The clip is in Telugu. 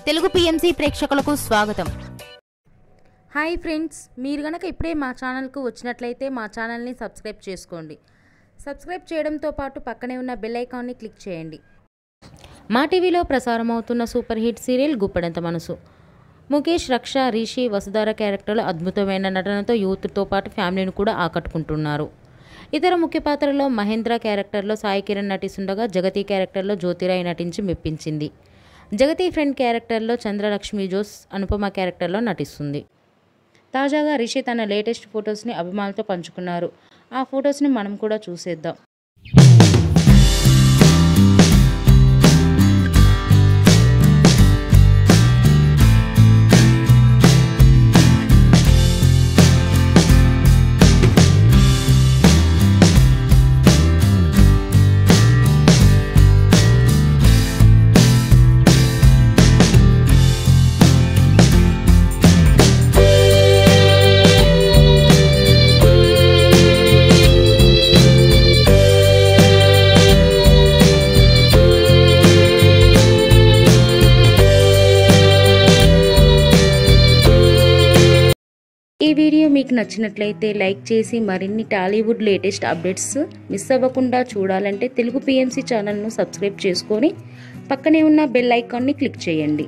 తెలుగు పిఎంసి ప్రేక్షకులకు స్వాగతం. హాయ్ ఫ్రెండ్స్, మీరు గనక ఇప్పుడే మా ఛానల్కు వచ్చినట్లయితే మా ఛానల్ని సబ్స్క్రైబ్ చేసుకోండి. సబ్స్క్రైబ్ చేయడంతో పాటు పక్కనే ఉన్న బెల్ ఐకాన్ని క్లిక్ చేయండి. మా టీవీలో ప్రసారం అవుతున్న సూపర్ హిట్ సీరియల్ గుప్పెడంత మనసు. ముఖేష్, రక్ష, రిషి, వసుధార క్యారెక్టర్లు అద్భుతమైన నటనతో యూత్తో పాటు ఫ్యామిలీని కూడా ఆకట్టుకుంటున్నారు. ఇతర ముఖ్య పాత్రలో మహేంద్ర క్యారెక్టర్లో సాయి కిరణ్ నటిస్తుండగా జగతి క్యారెక్టర్లో జ్యోతిరాయ్ నటించి మెప్పించింది. జగతి ఫ్రెండ్ క్యారెక్టర్లో చంద్రలక్ష్మి జోస్ అనుపమ క్యారెక్టర్లో నటిస్తుంది. తాజాగా రిషి తన లేటెస్ట్ ఫొటోస్ని అభిమానులతో పంచుకున్నారు. ఆ ఫొటోస్ని మనం కూడా చూసేద్దాం. ఈ వీడియో మీకు నచ్చినట్లయితే లైక్ చేసి మరిన్ని టాలీవుడ్ లేటెస్ట్ అప్డేట్స్ మిస్ అవ్వకుండా చూడాలంటే తెలుగు పిఎంసి ఛానల్ను సబ్స్క్రైబ్ చేసుకొని పక్కనే ఉన్న బెల్ ఐకాన్ని క్లిక్ చేయండి.